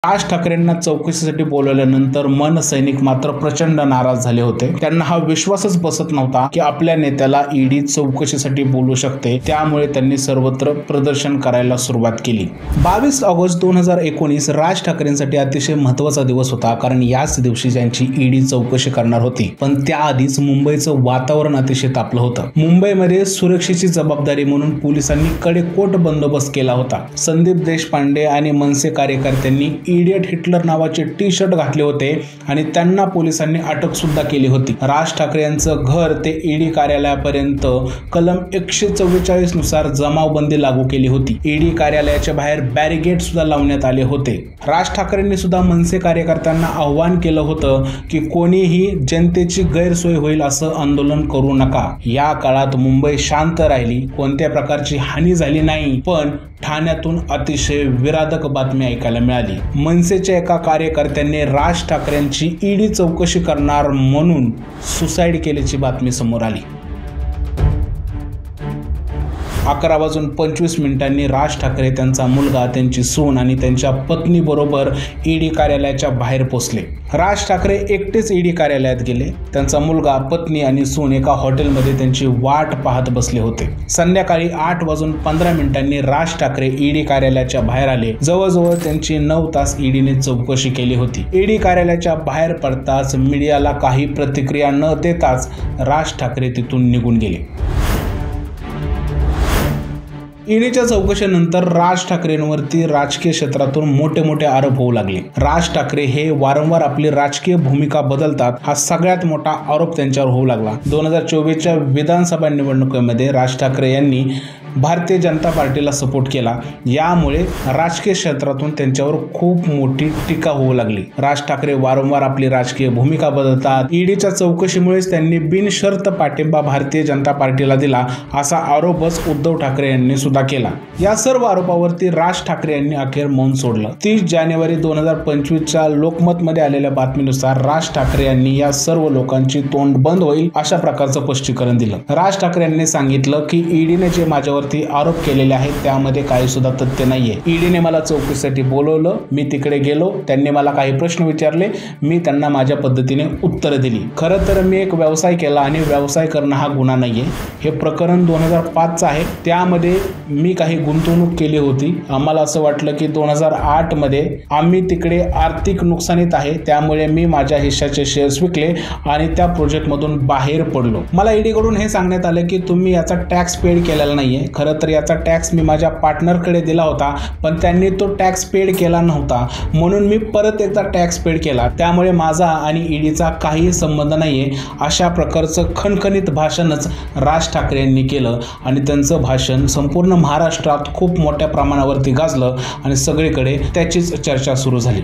राज ठाकरेंना चौकशीसाठी बोलवल्यानंतर मनसैनिक मात्र प्रचंड नाराज झाले होते। त्यांना हा विश्वासच बसत नव्हता की आपल्या नेत्याला ईडी चौकशीसाठी बोलू शकते। त्यामुळे त्यांनी सर्वत्र प्रदर्शन करायला सुरुवात केली। 22 ऑगस्ट 2019 राज ठाकरेंसाठी अतिशय महत्त्वाचा दिवस होता, कारण याच दिवशी त्यांची ईडी चौकशी करणार होती। पण त्याआधीच मुंबईचं वातावरण अतिशय तापलं होतं। मुंबईमध्ये सुरक्षेची जबाबदारी म्हणून पोलिसांनी कडेकोट बंदोबस्त केला होता। संदीप देशपांडे आणि मनसे कार्यकर्त्यांनी इडियट हिटलर नावाचे टी-शर्ट घातले होते आणि त्यांना पोलिसांनी अटक सुद्धा केली होती। राज ठाकरे यांचं घर ते ईडी कार्यालयापर्यंत कलम 144 नुसार जमावबंदी लागू केली होती। ईडी कार्यालयाच्या बाहेर बॅरिगेड सुद्धा लावण्यात आले होते। राज ठाकरेंनी सुद्धा मनसे कार्यकर्त्यांना आव्हान केलं होतं की कोणीही जनतेची गैरसोय होईल असं आंदोलन करू नका। या काळात मुंबई शांत राहिली, कोणत्या प्रकारची हानी झाली नाही, पण ठाण्यातून अतिशय विवादक बातमी ऐकायला मिळाली। मनसेच्या एका कार्यकर्त्यांनी राज ठाकरेंची ईडी चौकशी करणार म्हणून सुसाईड केल्याची बातमी समोर आली। 11:25 राज ठाकरे, त्यांचा मुलगा, त्यांची सून आणि त्यांच्या पत्नी बरोबर ईडी कार्यालयाच्या बाहेर पोहोचले। राज ठाकरे एकटेच ईडी कार्यालयात गेले। त्यांचा मुलगा, पत्नी आणि सून एका हॉटेलमध्ये त्यांची वाट पाहत बसले होते। संध्याकाळी 8:15 राज ठाकरे ईडी कार्यालयाच्या बाहेर आले। जवळजवळ त्यांची 9 तास ईडीने चौकशी केली होती। ईडी कार्यालयाच्या बाहेर पडताच मीडियाला काही प्रतिक्रिया न देताच राज ठाकरे तिथून निघून गेले। ईडीच्या चौकशीनंतर राज ठाकरेंवरती राजकीय क्षेत्रातून मोठे आरोप होऊ लागले। राज ठाकरे हे वारंवार आपली राजकीय भूमिका बदलतात, हा सगळ्यात मोठा आरोप त्यांच्यावर होऊ लागला। 2024च्या विधानसभा निवडणुकीमध्ये राज ठाकरे यांनी भारतीय जनता पार्टीला सपोर्ट केला। यामुळे राजकीय क्षेत्रातून त्यांच्यावर खूप मोठी टीका होऊ लागली। राज ठाकरे वारंवार आपली राजकीय भूमिका बदलतात। ईडीच्या चौकशीमुळेच त्यांनी बिनशर्त पाठिंबा भारतीय जनता पार्टीला दिला, असा आरोपच उद्धव ठाकरे यांनी सुद्धा केला। या सर्व आरोपावरती राज ठाकरे यांनी अखेर मौन सोडलं। 30 जानेवारी 2025च्या लोकमतमध्ये आलेल्या बातमीनुसार राज ठाकरे यांनी या सर्व लोकांची तोंड बंद होईल अशा प्रकारचं स्पष्टीकरण दिलं। राज ठाकरे यांनी सांगितलं की ईडीने जे माझ्यावरती आरोप केलेले आहेत त्यामध्ये काही सुद्धा तथ्य नाहीये। ईडीने मला चौकशीसाठी बोलवलं, मी तिकडे गेलो, त्यांनी मला काही प्रश्न विचारले, मी त्यांना माझ्या पद्धतीने उत्तर दिली। खरं तर मी एक व्यवसाय केला आणि व्यवसाय करणं हा गुन्हा नाहीये। हे प्रकरण 2005चं आहे, त्यामध्ये मी काही गुंतवणूक केली होती। आम्हाला असं वाटलं की 2008 मध्ये आम्ही तिकडे आर्थिक नुकसानीत आहे, त्यामुळे मी माझ्या हिश्श्याचे शेअर्स विकले आणि त्या प्रोजेक्टमधून बाहेर पडलो। मला ईडी कडून हे सांगण्यात आलं की तुम्ही याचा टॅक्स पेड केलेला नाहीये। खरं तर याचा टॅक्स मी माझ्या पार्टनरकडे दिला होता, पण त्यांनी तो टॅक्स पेड केला नव्हता, म्हणून मी परत एकदा टॅक्स पेड केला। त्यामुळे माझा आणि ईडीचा काही संबंध नाहीये, अशा प्रकारचं खणखणीत भाषणच राज ठाकरे यांनी केलं आणि त्यांचं भाषण संपूर्ण महाराष्ट्रात खूप मोठ्या प्रमाणावरती गाजलं आणि सगळीकडे त्याचीच चर्चा सुरू झाली।